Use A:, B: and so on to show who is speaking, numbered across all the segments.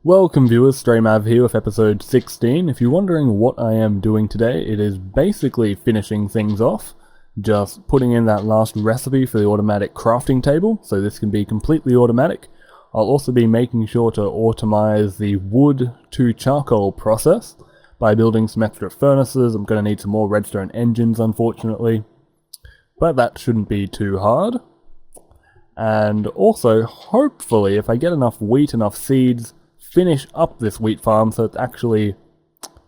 A: Welcome viewers, SparrowApi here with episode 16. If you're wondering what I am doing today, it is basically finishing things off, just putting in that last recipe for the automatic crafting table, so this can be completely automatic. I'll also be making sure to automize the wood to charcoal process by building some extra furnaces. I'm going to need some more redstone engines unfortunately, but that shouldn't be too hard. And also, hopefully, if I get enough wheat, enough seeds, finish up this wheat farm so it actually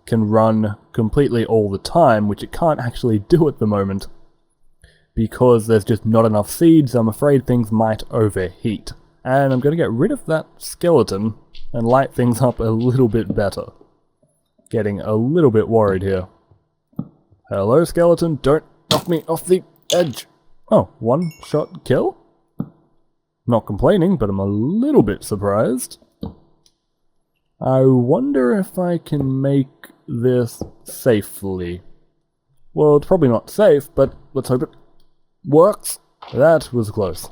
A: can run completely all the time, which it can't actually do at the moment because there's just not enough seeds. I'm afraid things might overheat, and I'm going to get rid of that skeleton and light things up a little bit better. Getting a little bit worried here. Hello skeleton, don't knock me off the edge. Oh, one shot kill? Not complaining, but I'm a little bit surprised. I wonder if I can make this safely. Well, it's probably not safe, but let's hope it works. That was close.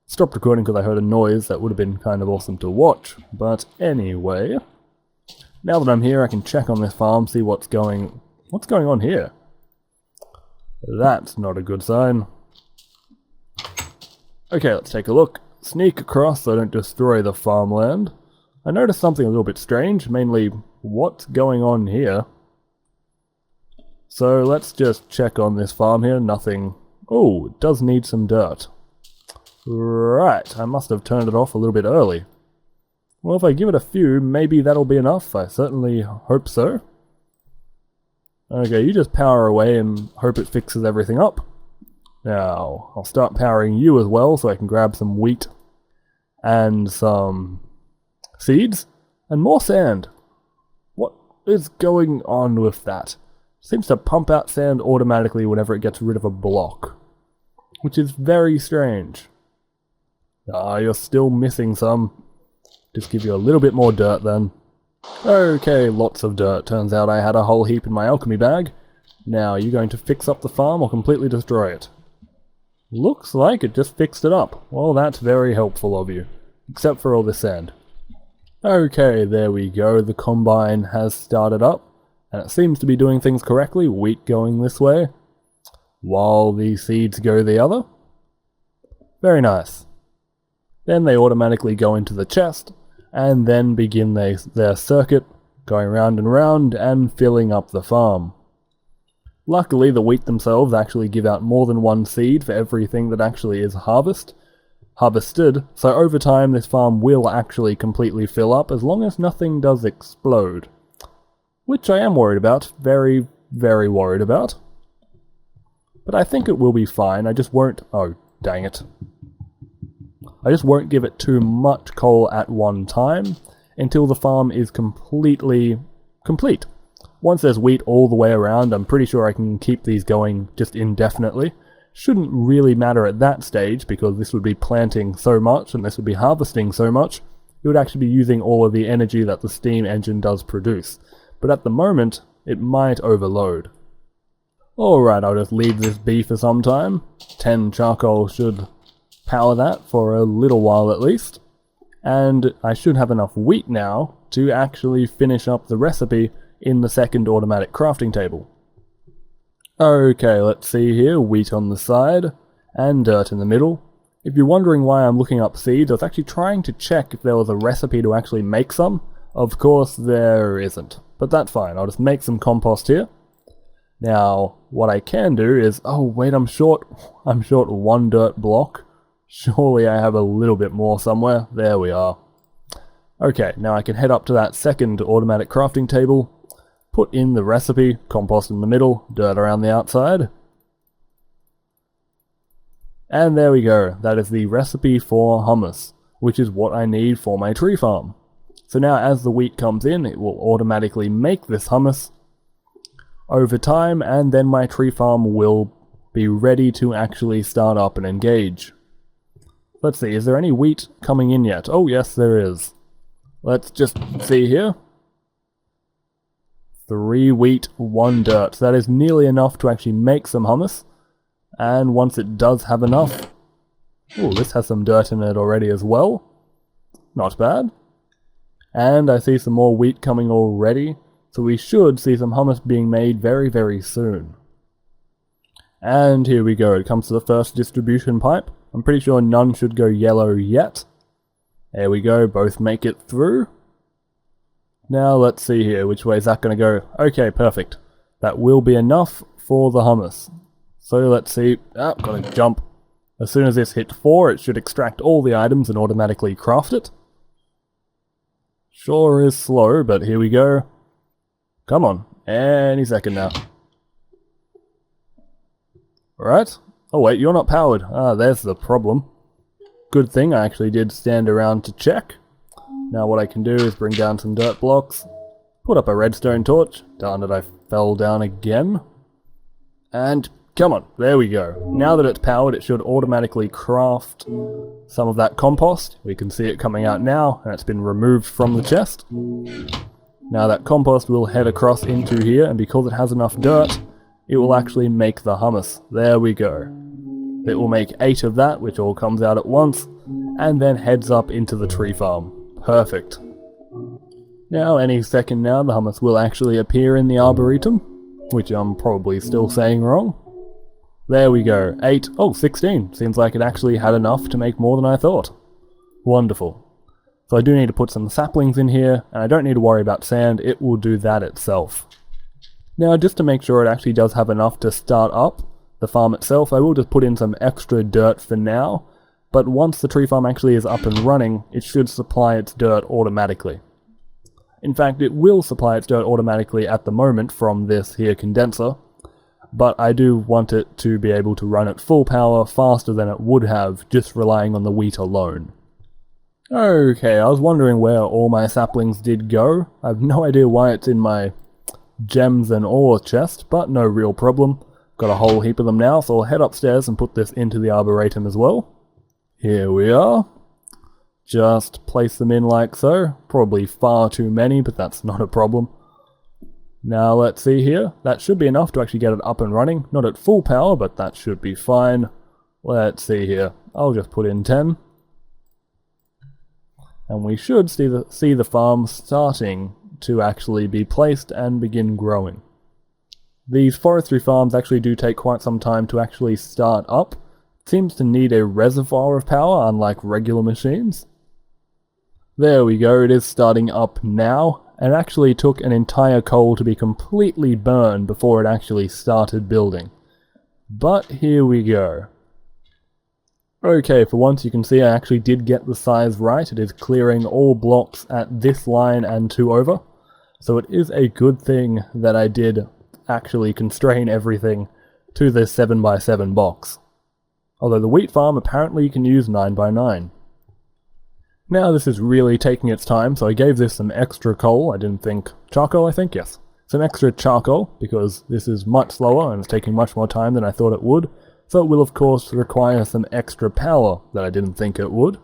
A: Stopped recording because I heard a noise that would have been kind of awesome to watch. But anyway, now that I'm here, I can check on this farm, see what's going on here. That's not a good sign. Okay, let's take a look. Sneak across so I don't destroy the farmland. I noticed something a little bit strange, mainly what's going on here. So let's just check on this farm here, nothing. Oh, it does need some dirt. Right, I must have turned it off a little bit early. Well, if I give it a few, maybe that'll be enough. I certainly hope so. Okay, you just power away and hope it fixes everything up. Now, I'll start powering you as well so I can grab some wheat and some seeds and more sand. What is going on with that? Seems to pump out sand automatically whenever it gets rid of a block, which is very strange. Ah, you're still missing some. Just give you a little bit more dirt then. Okay, lots of dirt. Turns out I had a whole heap in my alchemy bag. Now, are you going to fix up the farm or completely destroy it? Looks like it just fixed it up. Well, that's very helpful of you. Except for all this sand. Okay, there we go. The combine has started up. And it seems to be doing things correctly. Wheat going this way, while the seeds go the other. Very nice. Then they automatically go into the chest, and then begin their circuit, going round and round, and filling up the farm. Luckily, the wheat themselves actually give out more than one seed for everything that actually is harvested, so over time this farm will actually completely fill up as long as nothing does explode. Which I am worried about, very, very worried about. But I think it will be fine, I just won't, oh dang it. I just won't give it too much coal at one time until the farm is completely complete. Once there's wheat all the way around, I'm pretty sure I can keep these going just indefinitely. Shouldn't really matter at that stage because this would be planting so much and this would be harvesting so much. It would actually be using all of the energy that the steam engine does produce. But at the moment, it might overload. Alright, I'll just leave this be for some time. 10 charcoal should power that for a little while at least. And I should have enough wheat now to actually finish up the recipe in the second automatic crafting table. Okay, let's see here, wheat on the side, and dirt in the middle. If you're wondering why I'm looking up seeds, I was actually trying to check if there was a recipe to actually make some. Of course there isn't, but that's fine, I'll just make some compost here. Now, what I can do is, oh wait, I'm short one dirt block. Surely I have a little bit more somewhere, there we are. Okay, now I can head up to that second automatic crafting table. Put in the recipe, compost in the middle, dirt around the outside. And there we go, that is the recipe for hummus, which is what I need for my tree farm. So now as the wheat comes in, it will automatically make this hummus over time, and then my tree farm will be ready to actually start up and engage. Let's see, is there any wheat coming in yet? Oh yes, there is. Let's just see here. 3 wheat, 1 dirt. That is nearly enough to actually make some hummus. And once it does have enough... Ooh, this has some dirt in it already as well. Not bad. And I see some more wheat coming already, so we should see some hummus being made very, very soon. And here we go, it comes to the first distribution pipe. I'm pretty sure none should go yellow yet. There we go, both make it through. Now let's see here, which way is that going to go? Okay, perfect. That will be enough for the hummus. So let's see, gotta jump. As soon as this hits 4, it should extract all the items and automatically craft it. Sure is slow, but here we go. Come on, any second now. Alright. Oh wait, you're not powered. Ah, there's the problem. Good thing I actually did stand around to check. Now what I can do is bring down some dirt blocks, put up a redstone torch. Darn it, I fell down again. And come on, there we go. Now that it's powered, it should automatically craft some of that compost. We can see it coming out now, and it's been removed from the chest. Now that compost will head across into here, and because it has enough dirt, it will actually make the hummus. There we go. It will make 8 of that, which all comes out at once, and then heads up into the tree farm. Perfect. Now, any second now, the hummus will actually appear in the arboretum, which I'm probably still saying wrong. There we go. 8. Oh, 16. Seems like it actually had enough to make more than I thought. Wonderful. So I do need to put some saplings in here, and I don't need to worry about sand. It will do that itself. Now, just to make sure it actually does have enough to start up the farm itself, I will just put in some extra dirt for now, but once the tree farm actually is up and running, it should supply its dirt automatically. In fact, it will supply its dirt automatically at the moment from this here condenser, but I do want it to be able to run at full power faster than it would have just relying on the wheat alone. Okay, I was wondering where all my saplings did go. I have no idea why it's in my gems and ore chest, but no real problem. Got a whole heap of them now, so I'll head upstairs and put this into the arboretum as well. Here we are. Just place them in like so. Probably far too many, but that's not a problem. Now let's see here. That should be enough to actually get it up and running. Not at full power, but that should be fine. Let's see here. I'll just put in 10. And we should see the farm starting to actually be placed and begin growing. These forestry farms actually do take quite some time to actually start up. It seems to need a reservoir of power, unlike regular machines. There we go, it is starting up now. It actually took an entire coal to be completely burned before it actually started building. But here we go. Okay, for once you can see I actually did get the size right. It is clearing all blocks at this line and 2 over. So it is a good thing that I did actually constrain everything to this 7x7 box. Although the wheat farm apparently you can use 9x9. Now this is really taking its time, so I gave this some extra coal. I didn't think... charcoal, I think? Yes. Some extra charcoal, because this is much slower and it's taking much more time than I thought it would. So it will of course require some extra power that I didn't think it would.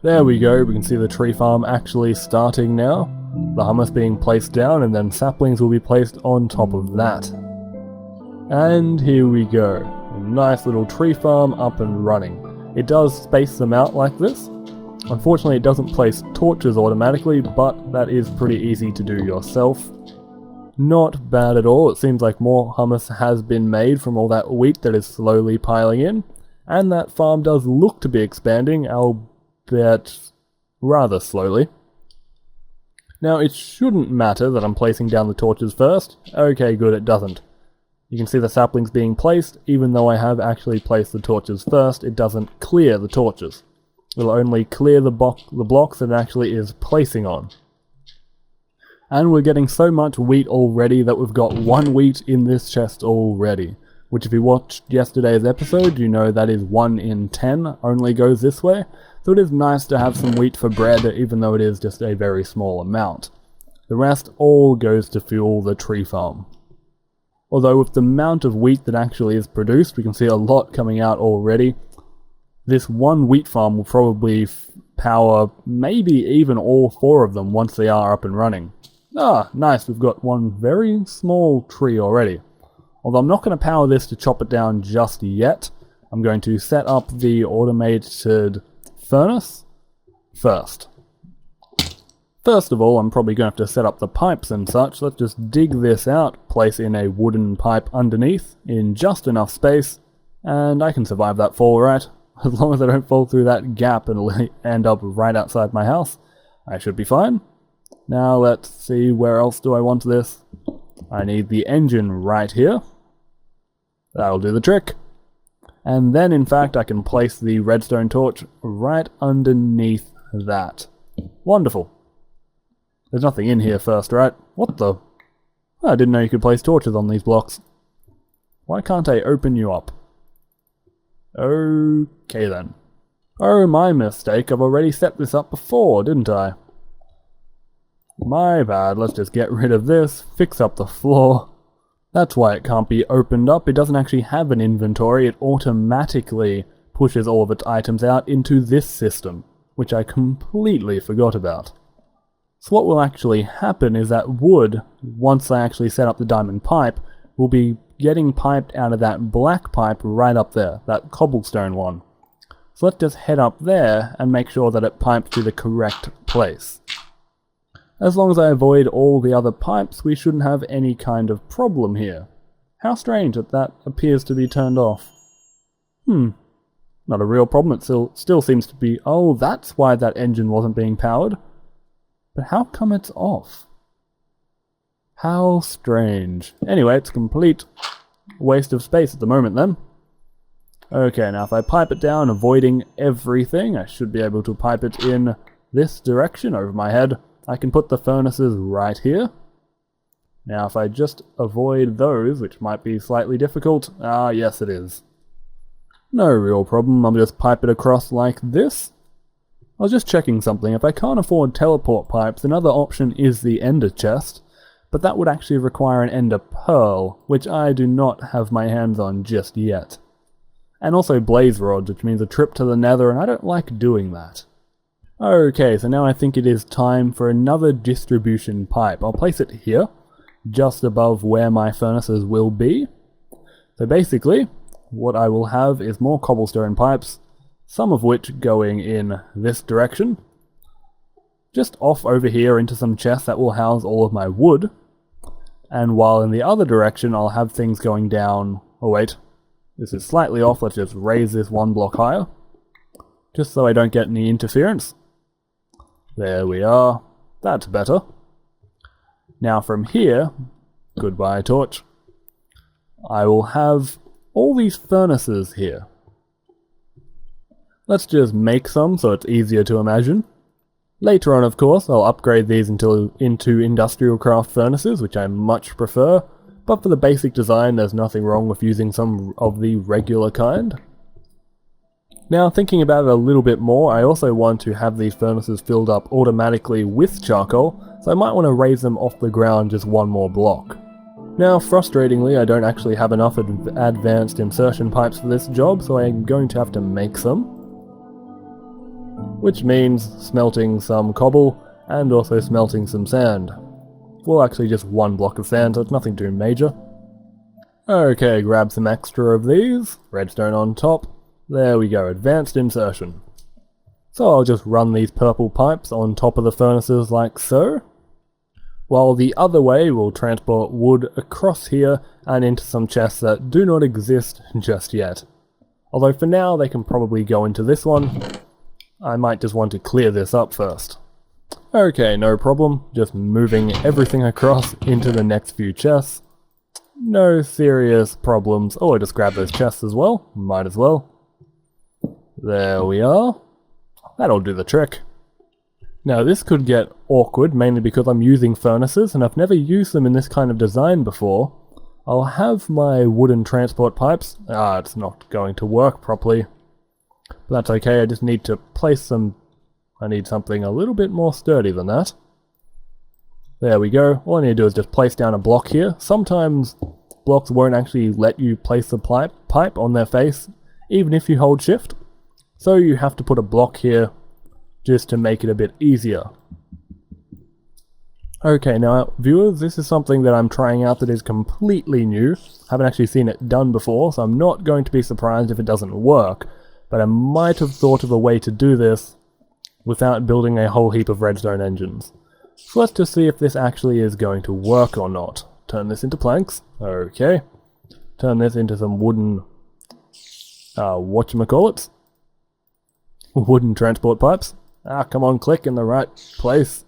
A: There we go, we can see the tree farm actually starting now. The hummus being placed down, and then saplings will be placed on top of that. And here we go. A nice little tree farm up and running. It does space them out like this. Unfortunately it doesn't place torches automatically, but that is pretty easy to do yourself. Not bad at all. It seems like more hummus has been made from all that wheat that is slowly piling in. And that farm does look to be expanding, albeit rather slowly. Now it shouldn't matter that I'm placing down the torches first. Okay, good, it doesn't. You can see the saplings being placed. Even though I have actually placed the torches first, it doesn't clear the torches. It'll only clear the blocks that it actually is placing on. And we're getting so much wheat already that we've got 1 wheat in this chest already. Which if you watched yesterday's episode, you know that is 1 in 10 only goes this way. So it is nice to have some wheat for bread, even though it is just a very small amount. The rest all goes to fuel the tree farm. Although with the amount of wheat that actually is produced, we can see a lot coming out already. This 1 wheat farm will probably power maybe even all 4 of them once they are up and running. Ah, nice, we've got 1 very small tree already. Although I'm not going to power this to chop it down just yet. I'm going to set up the automated furnace first. First of all, I'm probably going to have to set up the pipes and such. Let's just dig this out, place in a wooden pipe underneath in just enough space, and I can survive that fall, right? As long as I don't fall through that gap and end up right outside my house, I should be fine. Now let's see, where else do I want this? I need the engine right here. That'll do the trick. And then in fact I can place the redstone torch right underneath that. Wonderful. There's nothing in here first, right? What the? I didn't know you could place torches on these blocks. Why can't I open you up? Okay then. Oh, my mistake. I've already set this up before, didn't I? My bad. Let's just get rid of this, fix up the floor. That's why it can't be opened up. It doesn't actually have an inventory. It automatically pushes all of its items out into this system, which I completely forgot about. So what will actually happen is that wood, once I actually set up the diamond pipe, will be getting piped out of that black pipe right up there, that cobblestone one. So let's just head up there and make sure that it pipes to the correct place. As long as I avoid all the other pipes, we shouldn't have any kind of problem here. How strange that that appears to be turned off. Not a real problem, it still seems to be... Oh, that's why that engine wasn't being powered. But how come it's off? How strange. Anyway, it's a complete waste of space at the moment then. Okay, now if I pipe it down, avoiding everything, I should be able to pipe it in this direction over my head. I can put the furnaces right here. Now if I just avoid those, which might be slightly difficult, yes it is. No real problem, I'll just pipe it across like this. I was just checking something. If I can't afford teleport pipes, another option is the ender chest, but that would actually require an ender pearl, which I do not have my hands on just yet. And also blaze rods, which means a trip to the nether, and I don't like doing that. Okay, so now I think it is time for another distribution pipe. I'll place it here, just above where my furnaces will be. So basically, what I will have is more cobblestone pipes, some of which going in this direction, just off over here into some chests that will house all of my wood, and while in the other direction I'll have things going down... Oh wait, this is slightly off, let's just raise this one block higher, just so I don't get any interference. There we are, that's better. Now from here, goodbye torch, I will have all these furnaces here. Let's just make some so it's easier to imagine. Later on, of course, I'll upgrade these into industrial craft furnaces, which I much prefer, but for the basic design there's nothing wrong with using some of the regular kind. Now thinking about it a little bit more, I also want to have these furnaces filled up automatically with charcoal, so I might want to raise them off the ground just one more block. Now, frustratingly, I don't actually have enough advanced insertion pipes for this job, so I'm going to have to make some. Which means smelting some cobble, and also smelting some sand. Well, actually just one block of sand, so it's nothing too major. Okay, grab some extra of these, redstone on top. There we go, advanced insertion. So I'll just run these purple pipes on top of the furnaces like so. While the other way will transport wood across here and into some chests that do not exist just yet. Although for now they can probably go into this one. I might just want to clear this up first. Okay, no problem. Just moving everything across into the next few chests. No serious problems. Oh, I just grabbed those chests as well. Might as well. There we are. That'll do the trick. Now this could get awkward, mainly because I'm using furnaces and I've never used them in this kind of design before. I'll have my wooden transport pipes. It's not going to work properly. But that's okay, I just need to place some... I need something a little bit more sturdy than that. There we go. All I need to do is just place down a block here. Sometimes blocks won't actually let you place the pipe on their face, even if you hold shift. So you have to put a block here just to make it a bit easier. Okay, now viewers, this is something that I'm trying out that is completely new. I haven't actually seen it done before, so I'm not going to be surprised if it doesn't work. But I might have thought of a way to do this without building a whole heap of redstone engines. So let's just see if this actually is going to work or not. Turn this into planks. Okay. Turn this into some wooden, whatchamacallits? Wooden transport pipes. Ah, come on, click in the right place.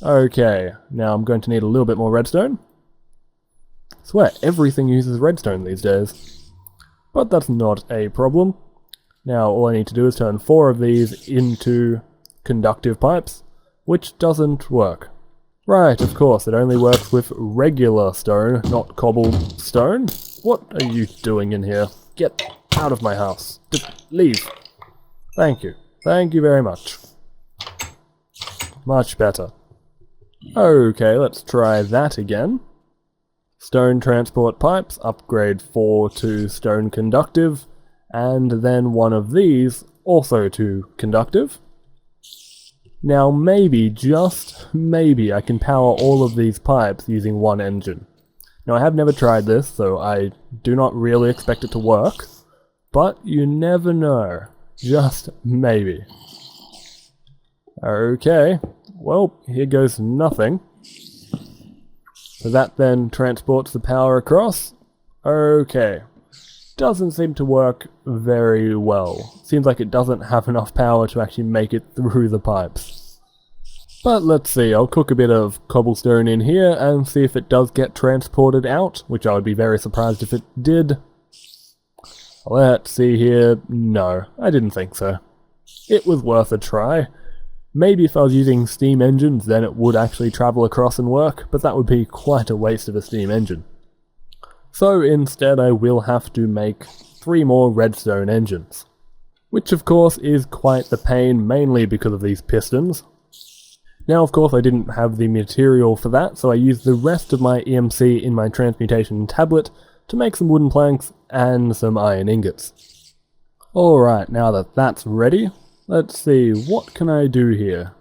A: Okay, now I'm going to need a little bit more redstone. I swear, everything uses redstone these days. But that's not a problem. Now all I need to do is turn 4 of these into conductive pipes, which doesn't work. Right, of course, it only works with regular stone, not cobblestone. What are you doing in here? Get out of my house. Leave. Thank you. Thank you very much. Much better. Okay, let's try that again. Stone transport pipes, upgrade 4 to stone conductive, and then one of these also to conductive. Now maybe, just maybe, I can power all of these pipes using one engine. Now I have never tried this, so I do not really expect it to work, but you never know. Just maybe. Okay, well, here goes nothing. So that then transports the power across. Okay. Doesn't seem to work very well. Seems like it doesn't have enough power to actually make it through the pipes. But let's see, I'll cook a bit of cobblestone in here and see if it does get transported out, which I would be very surprised if it did. Let's see here. No, I didn't think so. It was worth a try. Maybe if I was using steam engines, then it would actually travel across and work, but that would be quite a waste of a steam engine. So instead I will have to make 3 more redstone engines. Which of course is quite the pain, mainly because of these pistons. Now of course I didn't have the material for that, so I used the rest of my EMC in my transmutation tablet to make some wooden planks and some iron ingots. Alright, now that that's ready, let's see, what can I do here?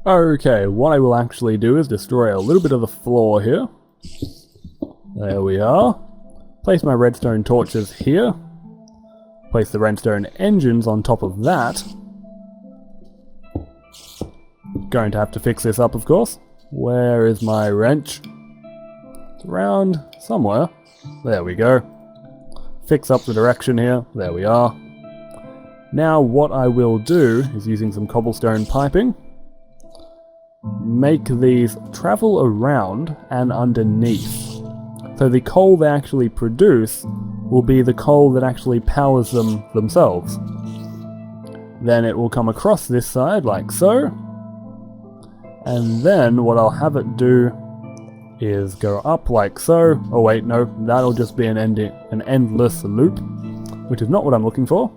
A: Okay, what I will actually do is destroy a little bit of the floor here. There we are. Place my redstone torches here. Place the redstone engines on top of that. Going to have to fix this up, of course. Where is my wrench? It's around somewhere. There we go. Fix up the direction here. There we are. Now what I will do is, using some cobblestone piping, make these travel around and underneath. So the coal they actually produce will be the coal that actually powers them themselves. Then it will come across this side like so. And then what I'll have it do is go up like so. Oh wait, no, that'll just be an endless loop, which is not what I'm looking for.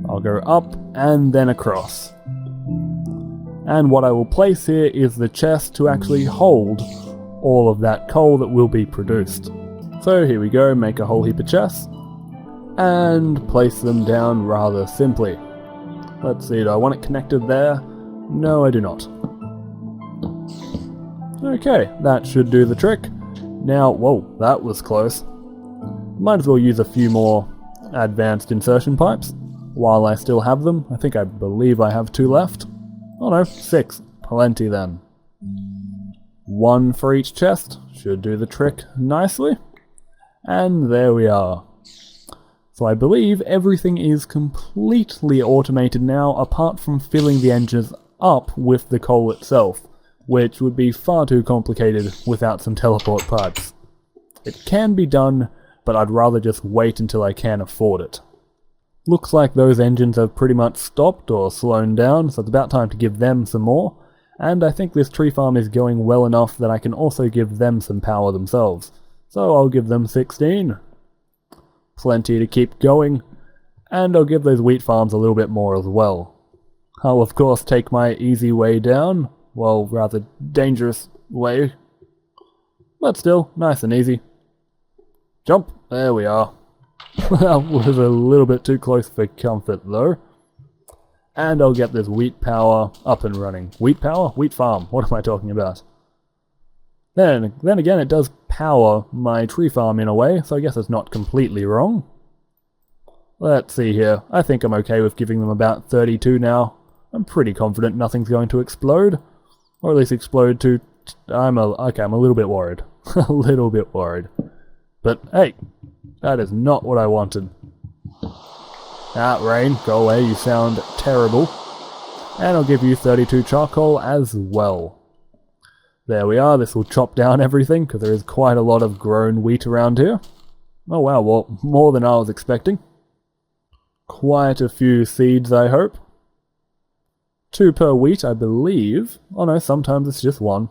A: I'll go up and then across. And what I will place here is the chest to actually hold all of that coal that will be produced. So here we go, make a whole heap of chests, and place them down rather simply. Let's see, do I want it connected there? No, I do not. Okay, that should do the trick. Now, whoa, that was close. Might as well use a few more advanced insertion pipes while I still have them. I believe I have 2 left. Oh no, 6. Plenty then. 1 for each chest. Should do the trick nicely. And there we are. So I believe everything is completely automated now, apart from filling the engines up with the coal itself, which would be far too complicated without some teleport pipes. It can be done, but I'd rather just wait until I can afford it. Looks like those engines have pretty much stopped or slowed down, so it's about time to give them some more. And I think this tree farm is going well enough that I can also give them some power themselves. So I'll give them 16. Plenty to keep going. And I'll give those wheat farms a little bit more as well. I'll of course take my easy way down. Well, rather dangerous way. But still, nice and easy. Jump! There we are. That was a little bit too close for comfort though. And I'll get this wheat power up and running. Wheat power? Wheat farm. What am I talking about? Then again, it does power my tree farm in a way, so I guess it's not completely wrong. Let's see here. I think I'm okay with giving them about 32 now. I'm pretty confident nothing's going to explode. Or at least explode to... okay, I'm a little bit worried. A little bit worried. But hey, that is not what I wanted. Ah, rain, go away, you sound terrible. And I'll give you 32 charcoal as well. There we are, this will chop down everything, because there is quite a lot of grown wheat around here. Oh wow, well, more than I was expecting. Quite a few seeds, I hope. 2 per wheat, I believe. Oh no, sometimes it's just 1.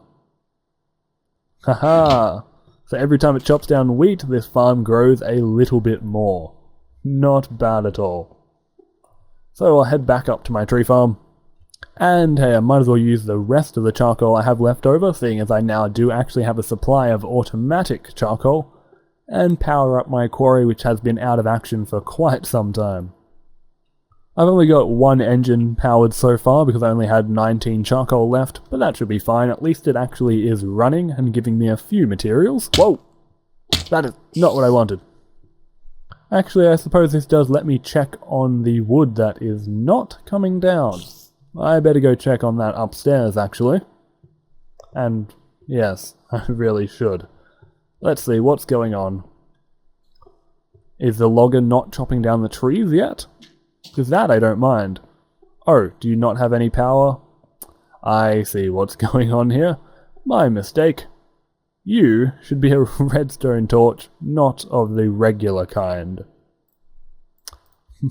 A: Haha! So every time it chops down wheat, this farm grows a little bit more. Not bad at all. So I'll head back up to my tree farm. And hey, I might as well use the rest of the charcoal I have left over, seeing as I now do actually have a supply of automatic charcoal, and power up my quarry, which has been out of action for quite some time. I've only got 1 engine powered so far because I only had 19 charcoal left, but that should be fine. At least it actually is running and giving me a few materials. Whoa! That is not what I wanted. Actually, I suppose this does let me check on the wood that is not coming down. I better go check on that upstairs, actually. And yes, I really should. Let's see, what's going on? Is the logger not chopping down the trees yet? Because that I don't mind. Oh, do you not have any power? I see what's going on here. My mistake. You should be a redstone torch, not of the regular kind.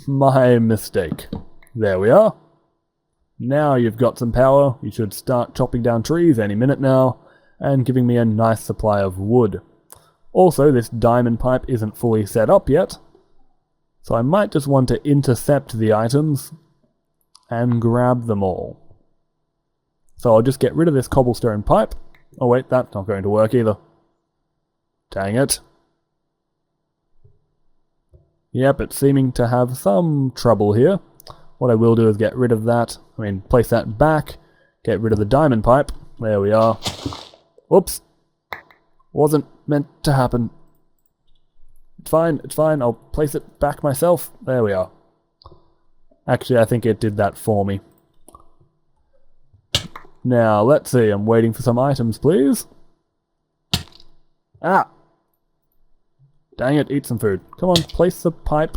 A: My mistake. There we are. Now you've got some power, you should start chopping down trees any minute now, and giving me a nice supply of wood. Also, this diamond pipe isn't fully set up yet, so I might just want to intercept the items and grab them all. So I'll just get rid of this cobblestone pipe. Oh wait, that's not going to work either. Dang it. Yep, it's seeming to have some trouble here. What I will do is get rid of that. Place that back. Get rid of the diamond pipe. There we are. Whoops. Wasn't meant to happen. It's fine. I'll place it back myself. There we are. Actually, I think it did that for me. Now, let's see. I'm waiting for some items, please. Ah! Dang it, eat some food. Come on, place the pipe.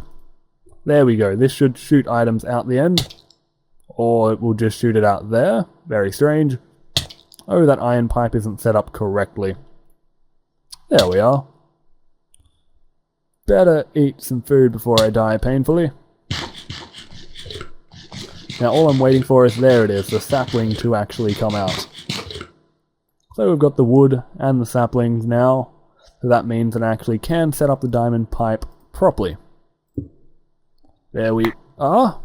A: There we go. This should shoot items out the end. Or it will just shoot it out there. Very strange. Oh, that iron pipe isn't set up correctly. There we are. Better eat some food before I die painfully. Now all I'm waiting for is, there it is, the sapling to actually come out. So we've got the wood and the saplings now. So that means that I actually can set up the diamond pipe properly. There we are.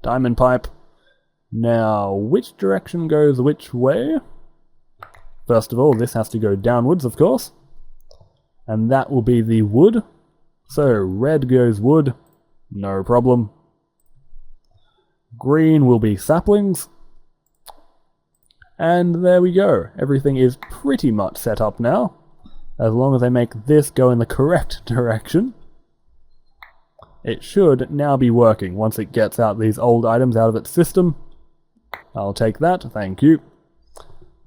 A: Diamond pipe. Now, which direction goes which way? First of all, this has to go downwards, of course. And that will be the wood. So, red goes wood. No problem. Green will be saplings. And there we go. Everything is pretty much set up now. As long as I make this go in the correct direction. It should now be working once it gets out these old items out of its system. I'll take that, thank you.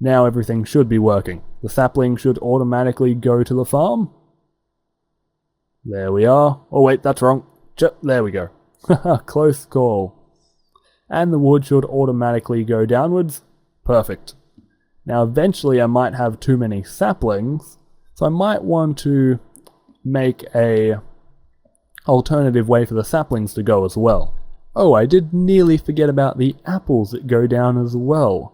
A: Now everything should be working. The sapling should automatically go to the farm. There we are. Oh wait, that's wrong. There we go. Close call. And the wood should automatically go downwards. Perfect. Now eventually I might have too many saplings, so I might want to make a alternative way for the saplings to go as well. Oh, I did nearly forget about the apples that go down as well.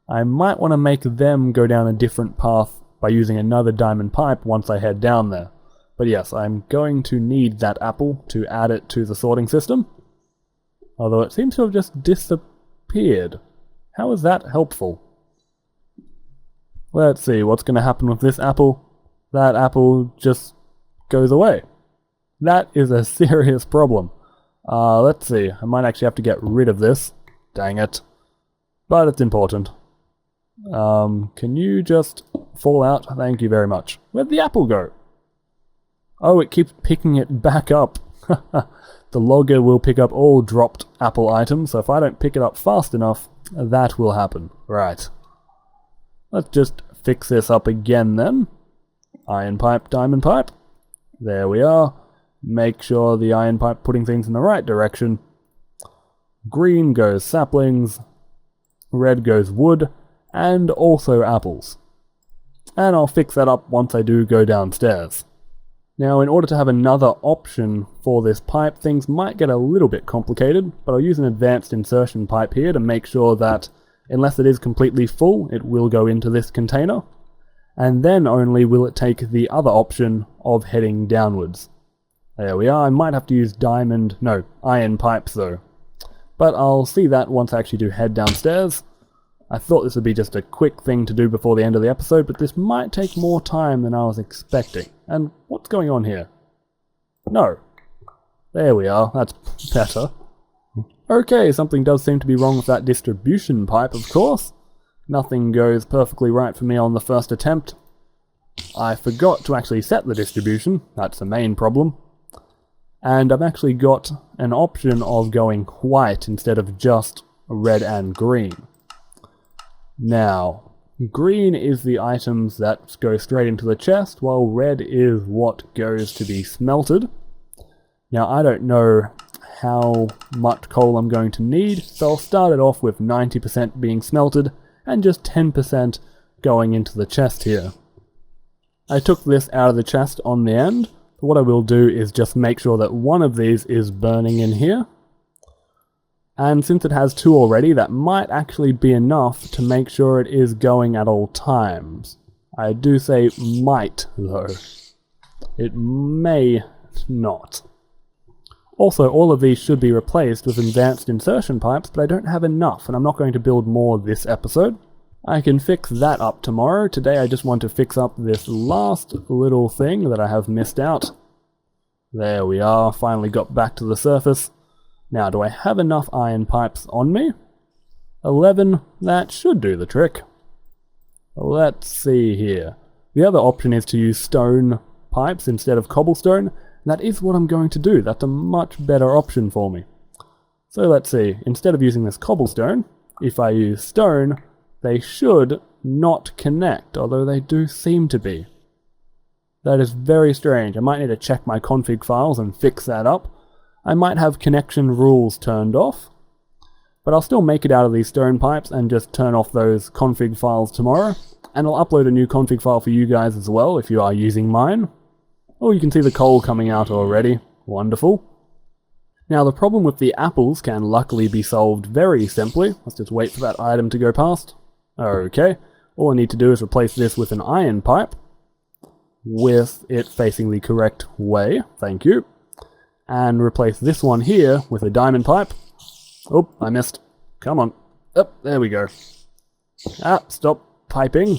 A: I might want to make them go down a different path by using another diamond pipe once I head down there. But yes, I'm going to need that apple to add it to the sorting system. Although it seems to have just disappeared. How is that helpful? Let's see, what's going to happen with this apple? That apple just goes away. That is a serious problem. Let's see, I might actually have to get rid of this. Dang it. But it's important. Can you just fall out? Thank you very much. Where'd the apple go? Oh, it keeps picking it back up. The logger will pick up all dropped apple items, so if I don't pick it up fast enough, that will happen. Right. Let's just fix this up again then. Iron pipe, diamond pipe. There we are. Make sure the iron pipe putting things in the right direction. Green goes saplings, red goes wood, and also apples. And I'll fix that up once I do go downstairs. Now, in order to have another option for this pipe, things might get a little bit complicated, but I'll use an advanced insertion pipe here to make sure that, unless it is completely full, it will go into this container, and then only will it take the other option of heading downwards. There we are. I might have to use iron pipes though, but I'll see that once I actually do head downstairs. I thought this would be just a quick thing to do before the end of the episode, but this might take more time than I was expecting. And what's going on here? No. There we are, that's better. Okay, something does seem to be wrong with that distribution pipe, of course. Nothing goes perfectly right for me on the first attempt. I forgot to actually set the distribution, that's the main problem. And I've actually got an option of going white instead of just red and green. Now, green is the items that go straight into the chest, while red is what goes to be smelted. Now, I don't know how much coal I'm going to need, so I'll start it off with 90% being smelted, and just 10% going into the chest here. I took this out of the chest on the end, but what I will do is just make sure that one of these is burning in here. And since it has two already, that might actually be enough to make sure it is going at all times. I do say might, though. It may not. Also, all of these should be replaced with advanced insertion pipes, but I don't have enough, and I'm not going to build more this episode. I can fix that up tomorrow. Today I just want to fix up this last little thing that I have missed out. There we are, finally got back to the surface. Now, do I have enough iron pipes on me? 11, that should do the trick. Let's see here. The other option is to use stone pipes instead of cobblestone. That is what I'm going to do. That's a much better option for me. So let's see. Instead of using this cobblestone, if I use stone, they should not connect, although they do seem to be. That is very strange. I might need to check my config files and fix that up. I might have connection rules turned off, but I'll still make it out of these stone pipes and just turn off those config files tomorrow, and I'll upload a new config file for you guys as well if you are using mine. Oh, you can see the coal coming out already. Wonderful. Now, the problem with the apples can luckily be solved very simply. Let's just wait for that item to go past. Okay, all I need to do is replace this with an iron pipe, with it facing the correct way, thank you. And replace this one here with a diamond pipe. Oh, I missed. Come on. Oh, there we go. Ah, stop piping.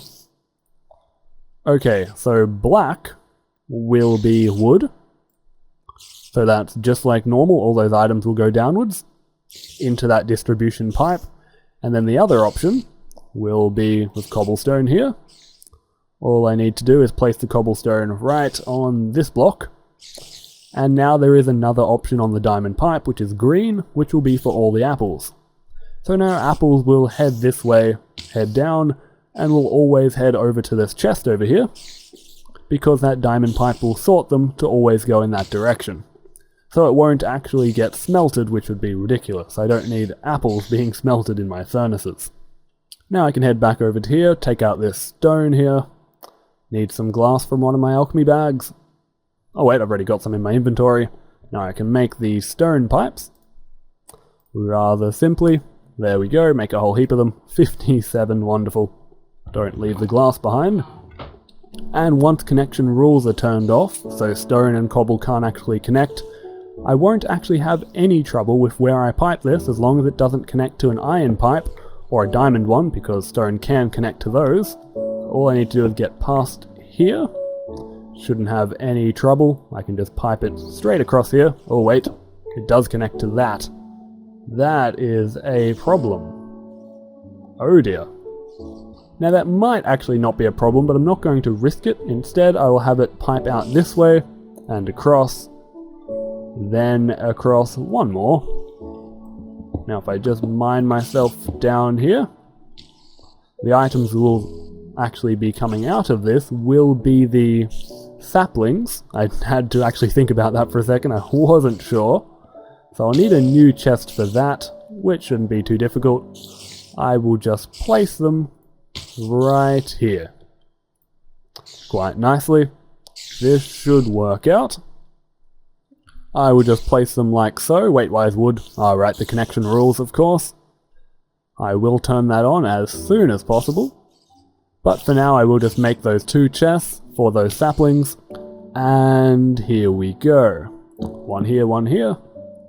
A: Okay, so black will be wood. So that's just like normal, all those items will go downwards into that distribution pipe. And then the other option will be with cobblestone here. All I need to do is place the cobblestone right on this block. And now there is another option on the diamond pipe, which is green, which will be for all the apples. So now apples will head this way, head down, and will always head over to this chest over here, because that diamond pipe will sort them to always go in that direction. So it won't actually get smelted, which would be ridiculous. I don't need apples being smelted in my furnaces. Now I can head back over to here, take out this stone here. Need some glass from one of my alchemy bags. Oh wait, I've already got some in my inventory. Now I can make these stone pipes rather simply. There we go, make a whole heap of them. 57, wonderful. Don't leave the glass behind. And once connection rules are turned off, so stone and cobble can't actually connect, I won't actually have any trouble with where I pipe this as long as it doesn't connect to an iron pipe, or a diamond one, because stone can connect to those. All I need to do is get past here. Shouldn't have any trouble. I can just pipe it straight across here. Oh wait, it does connect to that. That is a problem. Oh dear. Now that might actually not be a problem, but I'm not going to risk it. Instead, I will have it pipe out this way, and across,
B: then across one more. Now if I just mine myself down here, the items will actually be coming out of this will be the saplings. I had to actually think about that for a second, I wasn't sure. So I'll need a new chest for that, which shouldn't be too difficult. I will just place them right here. Quite nicely. This should work out. I will just place them like so. Weightwise wood. Alright, the connection rules, of course. I will turn that on as soon as possible. But for now I will just make those 2 chests for those saplings. And here we go. One here,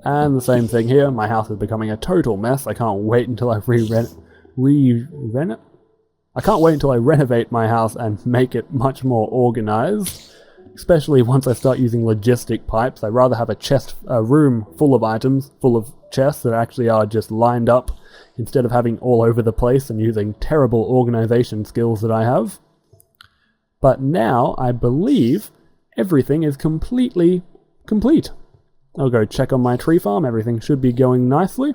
B: and the same thing here. My house is becoming a total mess. I can't wait until I I can't wait until I renovate my house and make it much more organized. Especially once I start using logistic pipes. I'd rather have a room full of items, full of chests that actually are just lined up, instead of having all over the place and using terrible organization skills that I have. But now, I believe, everything is completely complete. I'll go check on my tree farm, everything should be going nicely.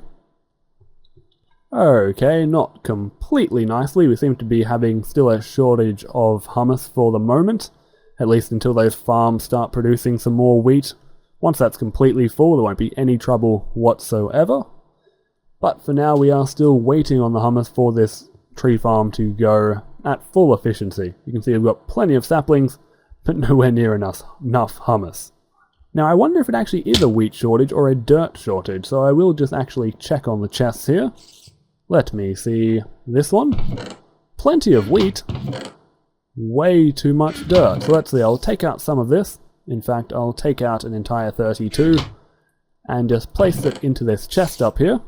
B: Okay, not completely nicely, we seem to be having still a shortage of hummus for the moment. At least until those farms start producing some more wheat. Once that's completely full, there won't be any trouble whatsoever. But for now, we are still waiting on the hummus for this tree farm to go at full efficiency. You can see we've got plenty of saplings, but nowhere near enough hummus. Now, I wonder if it actually is a wheat shortage or a dirt shortage, so I will just actually check on the chests here. Let me see this one. Plenty of wheat. Way too much dirt. So let's see, I'll take out some of this. In fact, I'll take out an entire 32 and just place it into this chest up here.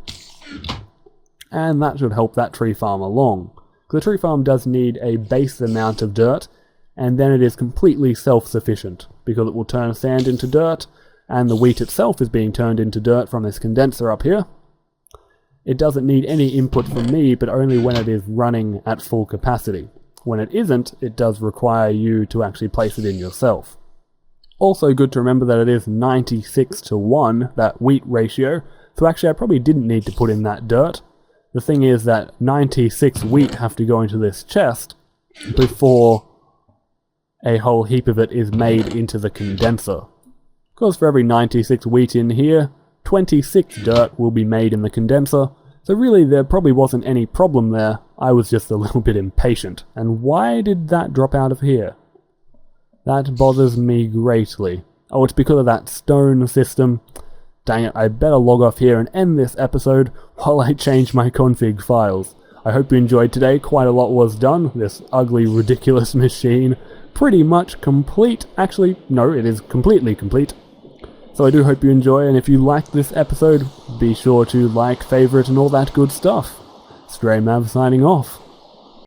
B: And that should help that tree farm along. The tree farm does need a base amount of dirt, and then it is completely self-sufficient, because it will turn sand into dirt, and the wheat itself is being turned into dirt from this condenser up here. It doesn't need any input from me, but only when it is running at full capacity. When it isn't, it does require you to actually place it in yourself. Also good to remember that it is 96:1, that wheat ratio, so actually I probably didn't need to put in that dirt. The thing is that 96 wheat have to go into this chest before a whole heap of it is made into the condenser. Because for every 96 wheat in here, 26 dirt will be made in the condenser. So really there probably wasn't any problem there, I was just a little bit impatient. And why did that drop out of here? That bothers me greatly. Oh, it's because of that stone system. Dang it, I better log off here and end this episode while I change my config files. I hope you enjoyed today, quite a lot was done. This ugly, ridiculous machine, pretty much complete. Actually, no, it is completely complete. So I do hope you enjoy, and if you liked this episode, be sure to like, favourite, and all that good stuff. SparrowApi signing off.